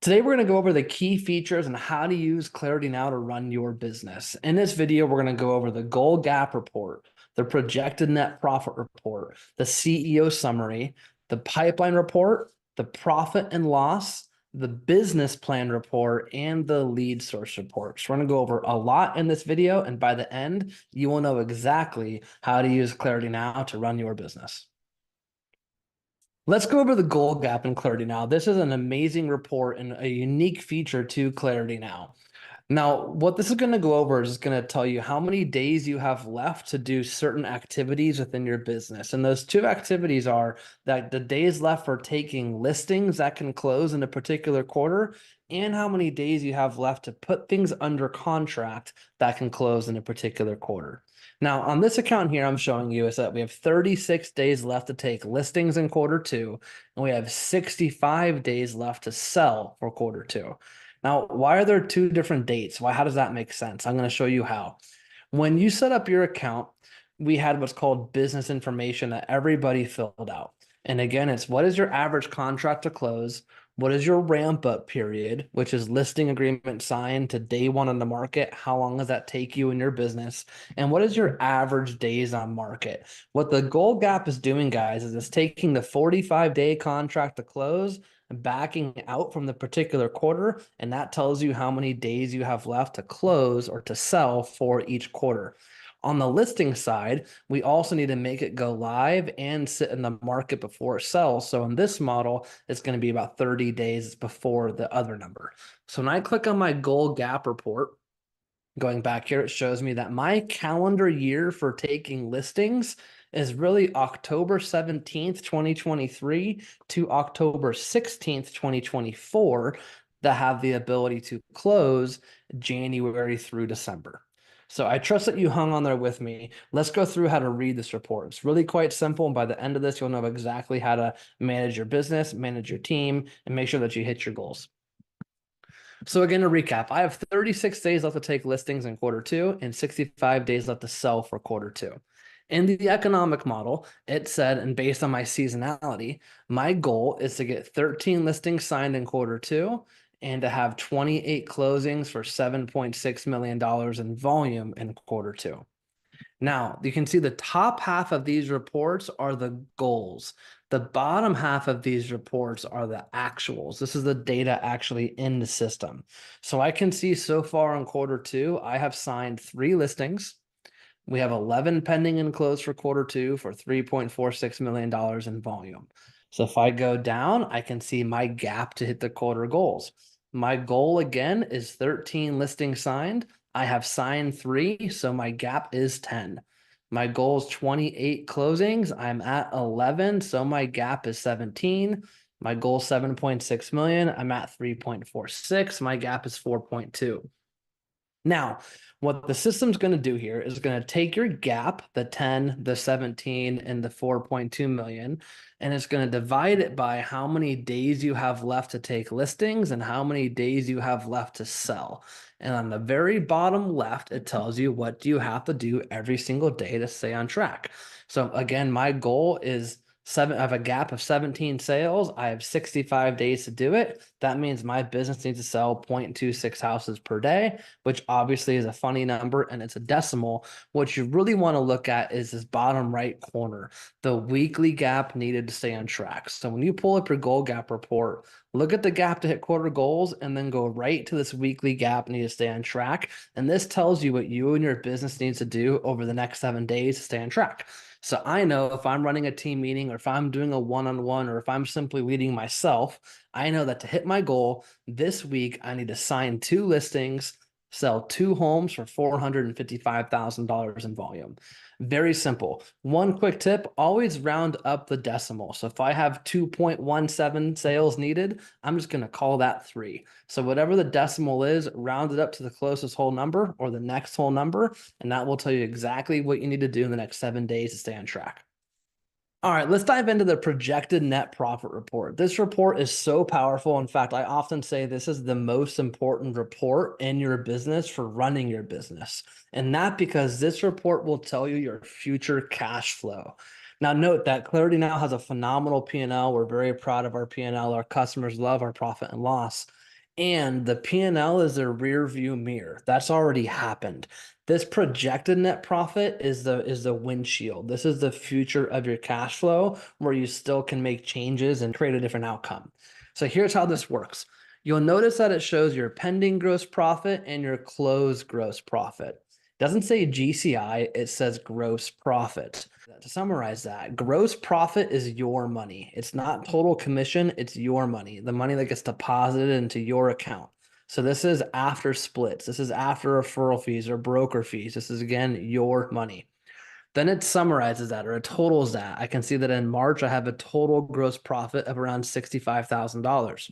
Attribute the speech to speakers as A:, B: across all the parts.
A: Today, we're going to go over the key features and how to use ClarityNOW to run your business. In this video, we're going to go over the goal gap report, the projected net profit report, the CEO summary, the pipeline report, the profit and loss, the business plan report, and the lead source report. So we're going to go over a lot in this video, and by the end, you will know exactly how to use ClarityNOW to run your business. Let's go over the goal gap in ClarityNOW. This is an amazing report and a unique feature to ClarityNOW. Now, what this is going to go over is going to tell you how many days you have left to do certain activities within your business. And those two activities are that the days left for taking listings that can close in a particular quarter, and how many days you have left to put things under contract that can close in a particular quarter. Now, on this account here, I'm showing you is that we have 36 days left to take listings in quarter two, and we have 65 days left to sell for quarter two. Now, why are there two different dates? How does that make sense? I'm going to show you how. When you set up your account, we had what's called business information that everybody filled out. And again, it's what is your average contract to close? What is your ramp up period, which is listing agreement signed to day one on the market? How long does that take you in your business? And what is your average days on market? What the goal gap is doing, guys, is it's taking the 45-day contract to close, backing out from the particular quarter, and that tells you how many days you have left to close or to sell for each quarter. On the listing side, we also need to make it go live and sit in the market before it sells. So in this model, it's going to be about 30 days before the other number. So when I click on my goal gap report, going back here, it shows me that my calendar year for taking listings is really October 17th, 2023 to October 16th, 2024 that have the ability to close January through December. So I trust that you hung on there with me. Let's go through how to read this report. It's really quite simple. And by the end of this, you'll know exactly how to manage your business, manage your team, and make sure that you hit your goals. So again, to recap, I have 36 days left to take listings in quarter two and 65 days left to sell for quarter two. In the economic model, it said, and based on my seasonality, my goal is to get 13 listings signed in quarter two and to have 28 closings for $7.6 million in volume in quarter two. Now, you can see the top half of these reports are the goals. The bottom half of these reports are the actuals. This is the data actually in the system. So I can see so far in quarter two, I have signed 3 listings. We have 11 pending and closed for quarter two for $3.46 million in volume. So if I go down, I can see my gap to hit the quarter goals. My goal again is 13 listings signed. I have signed 3, so my gap is 10. My goal is 28 closings. I'm at 11, so my gap is 17. My goal is 7.6 million. I'm at 3.46. My gap is 4.2. Now, what the system's going to do here is going to take your gap, the 10, the 17, and the 4.2 million, and it's going to divide it by how many days you have left to take listings and how many days you have left to sell. And on the very bottom left, it tells you what do you have to do every single day to stay on track. So again, my goal is I have a gap of 17 sales. I have 65 days to do it. That means my business needs to sell 0.26 houses per day, which obviously is a funny number and it's a decimal. What you really want to look at is this bottom right corner, the weekly gap needed to stay on track. So when you pull up your goal gap report, look at the gap to hit quarter goals and then go right to this weekly gap need to stay on track. And this tells you what you and your business needs to do over the next 7 days to stay on track. So I know if I'm running a team meeting or if I'm doing a one-on-one or if I'm simply leading myself, I know that to hit my goal this week, I need to sign 2 listings, sell 2 homes for $455,000 in volume. Very simple. One quick tip, always round up the decimal. So if I have 2.17 sales needed, I'm just going to call that 3. So whatever the decimal is, round it up to the closest whole number or the next whole number, and that will tell you exactly what you need to do in the next 7 days to stay on track. All right, let's dive into the projected net profit report. This report is so powerful. In fact, I often say this is the most important report in your business for running your business. And that because this report will tell you your future cash flow. Now, note that ClarityNOW has a phenomenal P&L. We're very proud of our P&L. Our customers love our profit and loss. And the P&L is a rear view mirror. That's already happened. This projected net profit is the windshield. This is the future of your cash flow where you still can make changes and create a different outcome. So here's how this works. You'll notice that it shows your pending gross profit and your closed gross profit. It doesn't say GCI, it says gross profit. To summarize that, gross profit is your money. It's not total commission, it's your money, the money that gets deposited into your account. So this is after splits. This is after referral fees or broker fees. This is, again, your money. Then it summarizes that, or it totals that. I can see that in March, I have a total gross profit of around $65,000.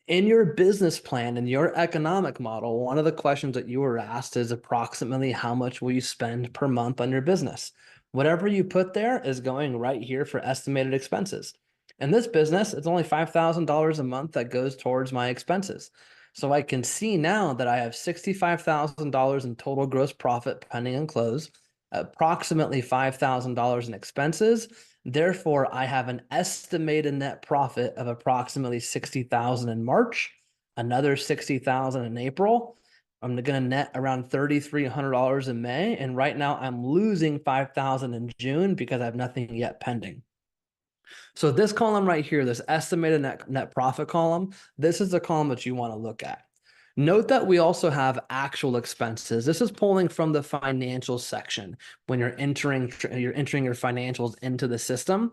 A: In your business plan and your economic model, one of the questions that you were asked is approximately how much will you spend per month on your business? Whatever you put there is going right here for estimated expenses. In this business, it's only $5,000 a month that goes towards my expenses. So I can see now that I have $65,000 in total gross profit pending and close, approximately $5,000 in expenses. Therefore, I have an estimated net profit of approximately 60,000 in March, another 60,000 in April. I'm going to net around $3,300 in May. And right now I'm losing 5,000 in June because I have nothing yet pending. So this column right here, this estimated net profit column, this is the column that you want to look at. Note that we also have actual expenses. This is pulling from the financials section when you're entering your financials into the system.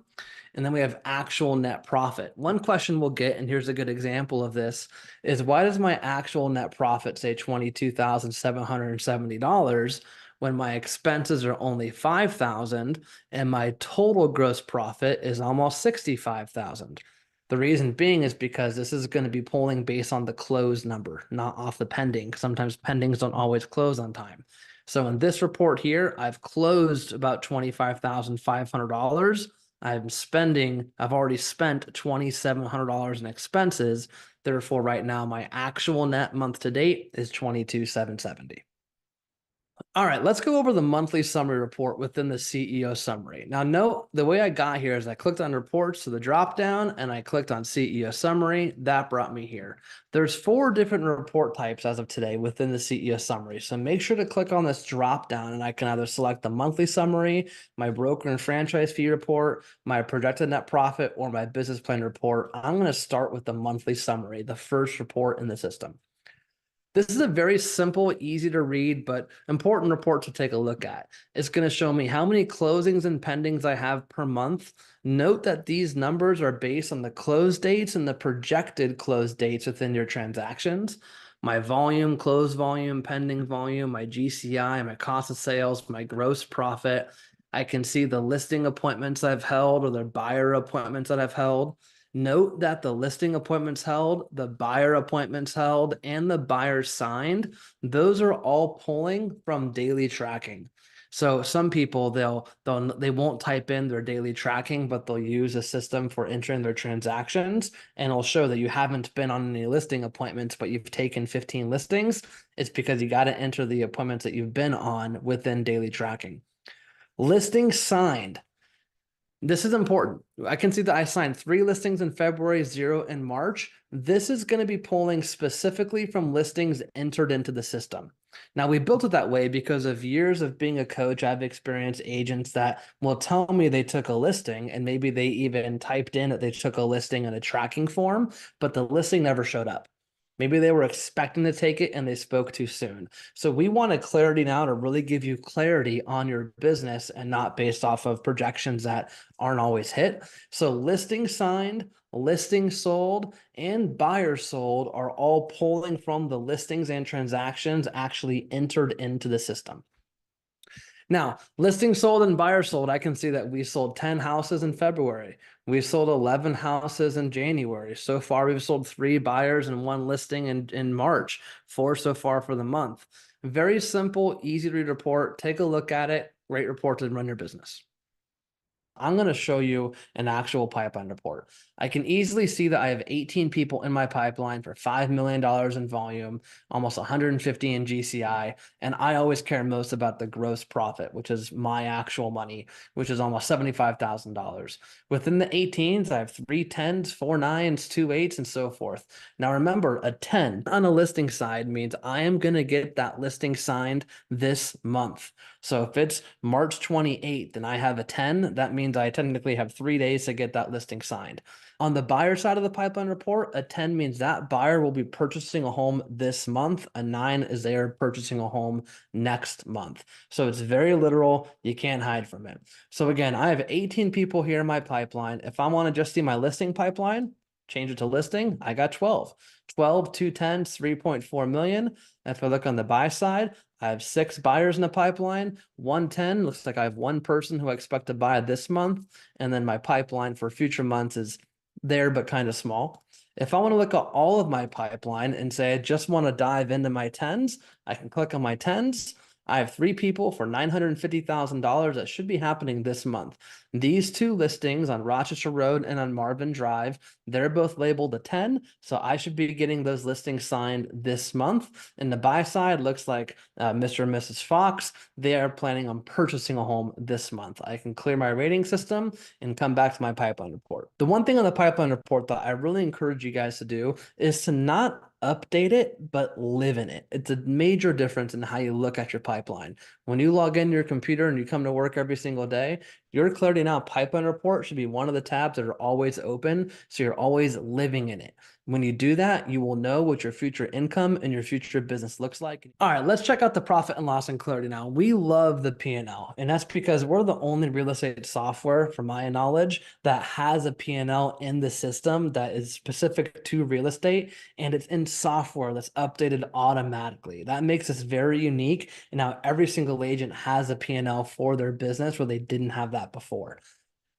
A: And then we have actual net profit. One question we'll get, and here's a good example of this, is why does my actual net profit say $22,770 when my expenses are only 5,000 and my total gross profit is almost 65,000? The reason being is because this is going to be pulling based on the close number, not off the pending. Sometimes pendings don't always close on time. So in this report here, I've closed about $25,500. I've already spent $2,700 in expenses. Therefore, right now, my actual net month to date is $22,770. All right, let's go over the monthly summary report within the CEO summary. Now, note the way I got here is I clicked on reports to the drop down and I clicked on CEO summary. That brought me here. There's 4 different report types as of today within the CEO summary. So make sure to click on this drop down and I can either select the monthly summary, my broker and franchise fee report, my projected net profit, or my business plan report. I'm going to start with the monthly summary, the first report in the system. This is a very simple, easy to read, but important report to take a look at. It's going to show me how many closings and pendings I have per month. Note that these numbers are based on the close dates and the projected close dates within your transactions. My volume, close volume, pending volume, my GCI, my cost of sales, my gross profit. I can see the listing appointments I've held or the buyer appointments that I've held. Note that the listing appointments held, the buyer appointments held, and the buyer signed, those are all pulling from daily tracking. So some people they won't type in their daily tracking, but they'll use a system for entering their transactions, and it'll show that you haven't been on any listing appointments, but you've taken 15 listings. It's because you got to enter the appointments that you've been on within daily tracking. Listing signed. This is important. I can see that I signed 3 listings in February, 0 in March. This is going to be pulling specifically from listings entered into the system. Now, we built it that way because of years of being a coach. I've experienced agents that will tell me they took a listing and maybe they even typed in that they took a listing in a tracking form, but the listing never showed up. Maybe they were expecting to take it and they spoke too soon. So we wanted ClarityNOW to really give you clarity on your business and not based off of projections that aren't always hit. So listing signed, listing sold, and buyer sold are all pulling from the listings and transactions actually entered into the system. Now, listing sold and buyer sold, I can see that we sold 10 houses in February. We sold 11 houses in January. So far, we've sold 3 buyers and 1 listing in March, 4 so far for the month. Very simple, easy to read report. Take a look at it. Great report to run your business. I'm going to show you an actual pipeline report. I can easily see that I have 18 people in my pipeline for $5 million in volume, almost 150 in GCI. And I always care most about the gross profit, which is my actual money, which is almost $75,000. Within the 18s, I have 3 10s, 4 9s, 2 8s, and so forth. Now remember, a 10 on a listing side means I am going to get that listing signed this month. So if it's March 28th and I have a 10, that means I technically have 3 days to get that listing signed. On the buyer side of the pipeline report, a 10 means that buyer will be purchasing a home this month. A 9 is they are purchasing a home next month. So it's very literal. You can't hide from it. So again, I have 18 people here in my pipeline. If I want to just see my listing pipeline, change it to listing, I got 12. 12, 2 10s, 3.4 million. If I look on the buy side, I have 6 buyers in the pipeline. 110 looks like I have 1 person who I expect to buy this month. And then my pipeline for future months is there, but kind of small. If I want to look at all of my pipeline and say, I just want to dive into my 10s, I can click on my 10s. I have 3 people for $950,000 that should be happening this month. These 2 listings on Rochester Road and on Marvin Drive, they're both labeled a 10. So I should be getting those listings signed this month. And the buy side looks like Mr. and Mrs. Fox. They are planning on purchasing a home this month. I can clear my rating system and come back to my pipeline report. The one thing on the pipeline report that I really encourage you guys to do is to not update it, but live in it. It's a major difference in how you look at your pipeline. When you log in your computer and you come to work every single day, your ClarityNOW pipeline report should be one of the tabs that are always open, so you're always living in it. When you do that, you will know what your future income and your future business looks like. All right, let's check out the profit and loss in ClarityNOW. We love the P&L, and that's because we're the only real estate software, from my knowledge, that has a P&L in the system that is specific to real estate, and it's in software that's updated automatically. That makes us very unique, and now every single agent has a P&L for their business where they didn't have that before.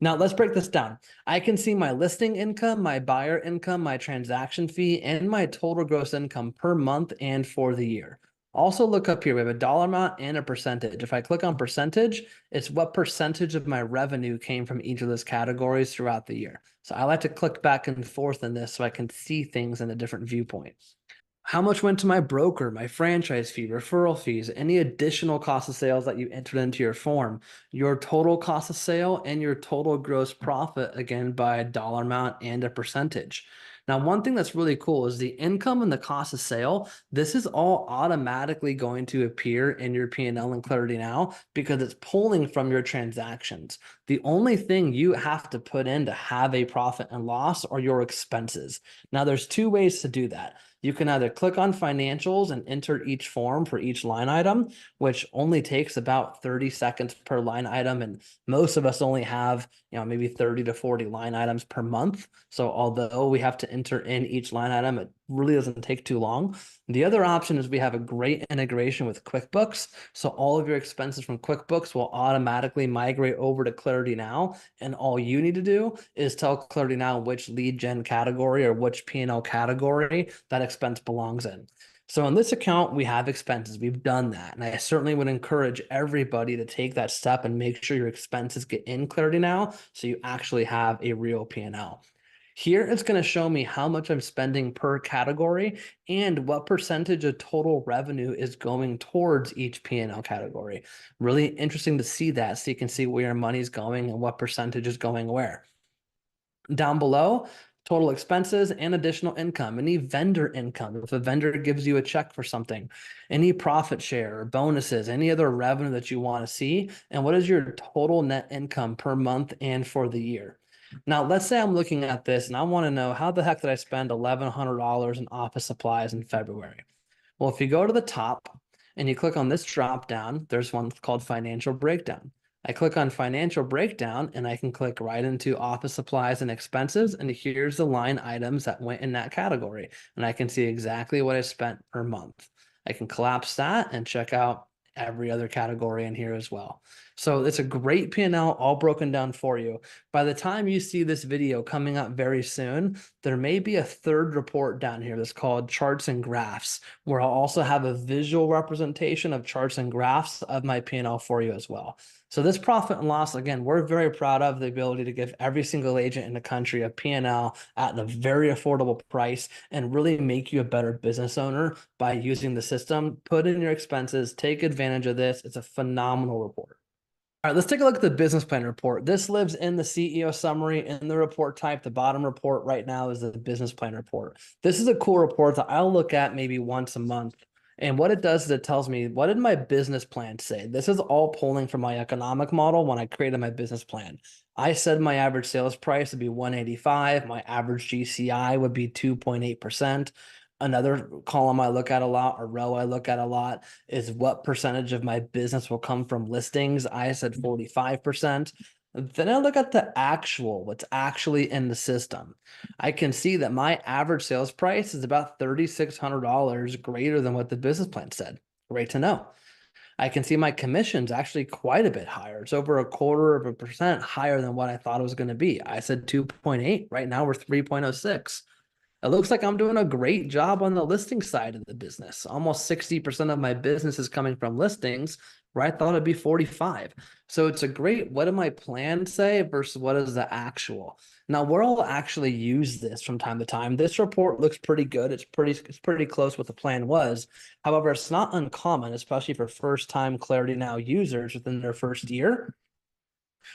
A: Now let's break this down. I can see my listing income, my buyer income, my transaction fee, and my total gross income per month and for the year. Also look up here, we have a dollar amount and a percentage. If I click on percentage, it's what percentage of my revenue came from each of those categories throughout the year. So I like to click back and forth in this so I can see things in a different viewpoint. How much went to my broker, my franchise fee, referral fees, any additional cost of sales that you entered into your form, your total cost of sale, and your total gross profit, again, by a dollar amount and a percentage. Now, one thing that's really cool is the income and the cost of sale. This is all automatically going to appear in your P&L and ClarityNOW because it's pulling from your transactions. The only thing you have to put in to have a profit and loss are your expenses. Now, there's 2 ways to do that. You can either click on financials and enter each form for each line item, which only takes about 30 seconds per line item. And most of us only have, maybe 30 to 40 line items per month. So although we have to enter in each line item, it really doesn't take too long. The other option is we have a great integration with QuickBooks. So all of your expenses from QuickBooks will automatically migrate over to ClarityNOW. And all you need to do is tell ClarityNOW which lead gen category or which P&L category that expense belongs in. So on this account, we have expenses. We've done that. And I certainly would encourage everybody to take that step and make sure your expenses get in ClarityNOW so you actually have a real P&L. Here, it's going to show me how much I'm spending per category and what percentage of total revenue is going towards each P&L category. Really interesting to see that so you can see where your money's going and what percentage is going where. Down below, total expenses and additional income, any vendor income. If a vendor gives you a check for something, any profit share or bonuses, any other revenue that you want to see, and what is your total net income per month and for the year. Now, let's say I'm looking at this and I want to know how the heck did I spend $1,100 in office supplies in February? Well, if you go to the top and you click on this drop down, there's one called financial breakdown. I click on financial breakdown and I can click right into office supplies and expenses. And here's the line items that went in that category. And I can see exactly what I spent per month. I can collapse that and check out every other category in here as well. So it's a great P&L all broken down for you. By the time you see this video coming up very soon, there may be a third report down here that's called charts and graphs, where I'll also have a visual representation of charts and graphs of my P&L for you as well. So this profit and loss, again, we're very proud of the ability to give every single agent in the country a P&L at a very affordable price and really make you a better business owner by using the system. Put in your expenses, take advantage of this. It's a phenomenal report. All right, let's take a look at the business plan report. This lives in the CEO summary in the report type. The bottom report right now is the business plan report. This is a cool report that I'll look at maybe once a month. And what it does is it tells me, what did my business plan say? This is all pulling from my economic model when I created my business plan. I said my average sales price would be 185. My average GCI would be 2.8%. Another column I look at a lot, or row I look at a lot, is what percentage of my business will come from listings. I said 45%. Then I look at the actual, what's actually in the system. I can see that my average sales price is about $3,600 greater than what the business plan said. Great to know. I can see my commission's actually quite a bit higher. It's over 1/4% higher than what I thought it was going to be. I said 2.8. Right now we're 3.06. It looks like I'm doing a great job on the listing side of the business. Almost 60% of my business is coming from listings, where I thought it'd be 45. So it's a great, what did my plan say versus what is the actual? Now, we'll actually use this from time to time. This report looks pretty good. It's pretty close what the plan was. However, it's not uncommon, especially for first-time ClarityNOW users within their first year,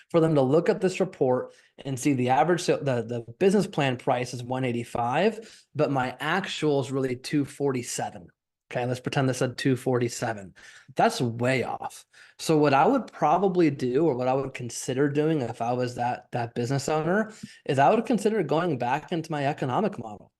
A: for them to look at this report and see the average, the business plan price is 185, but my actual is really 247. Okay, let's pretend this said 247. That's way off. So what I would probably do, or what I would consider doing if I was that business owner, is I would consider going back into my economic model.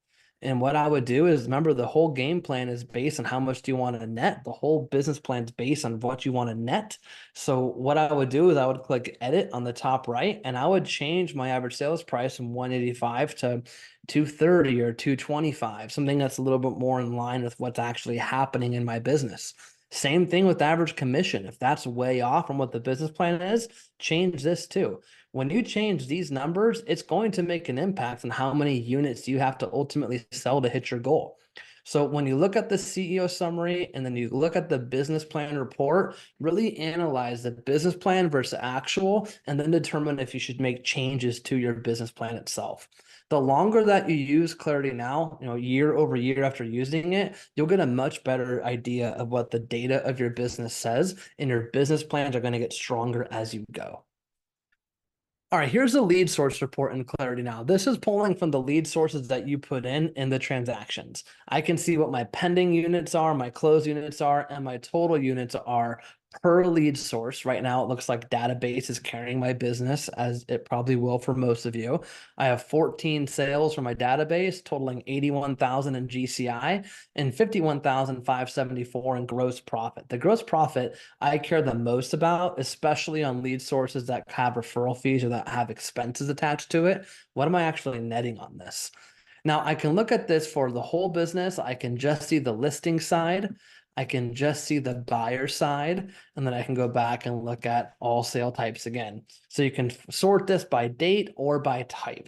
A: And what I would do is, remember, the whole game plan is based on how much do you want to net. The whole business plan is based on what you want to net. So what I would do is I would click edit on the top right, and I would change my average sales price from 185 to 230 or 225, something that's a little bit more in line with what's actually happening in my business. Same thing with average commission. If that's way off from what the business plan is, change this too. When you change these numbers, it's going to make an impact on how many units you have to ultimately sell to hit your goal. So when you look at the CEO summary and then you look at the business plan report, really analyze the business plan versus actual, and then determine if you should make changes to your business plan itself. The longer that you use ClarityNOW, year over year after using it, you'll get a much better idea of what the data of your business says, and your business plans are going to get stronger as you go. All right, here's the lead source report in ClarityNOW. This is pulling from the lead sources that you put in the transactions. I can see what my pending units are, my closed units are, and my total units are per lead source. Right now, it looks like database is carrying my business, as it probably will for most of you. I have 14 sales from my database, totaling 81,000 in GCI and 51,574 in gross profit. The gross profit I care the most about, especially on lead sources that have referral fees or that have expenses attached to it. What am I actually netting on this? Now, I can look at this for the whole business. I can just see the listing side. I can just see the buyer side, and then I can go back and look at all sale types again. So you can sort this by date or by type.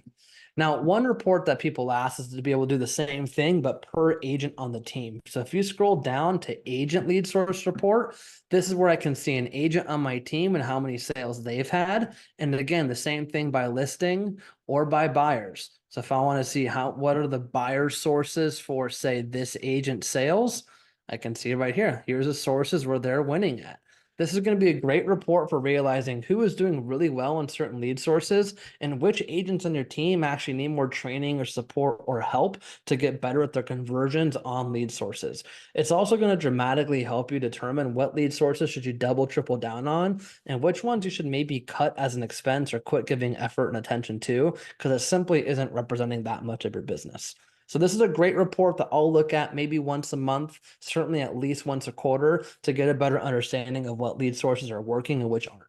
A: Now, one report that people ask is to be able to do the same thing, but per agent on the team. So if you scroll down to agent lead source report, this is where I can see an agent on my team and how many sales they've had. And again, the same thing by listing or by buyers. So if I want to see what are the buyer sources for, say, this agent sales, I can see right here. Here's the sources where they're winning at. This is going to be a great report for realizing who is doing really well in certain lead sources and which agents on your team actually need more training or support or help to get better at their conversions on lead sources. It's also going to dramatically help you determine what lead sources should you double, triple down on, and which ones you should maybe cut as an expense or quit giving effort and attention to, because it simply isn't representing that much of your business. So this is a great report that I'll look at maybe once a month, certainly at least once a quarter, to get a better understanding of what lead sources are working and which aren't.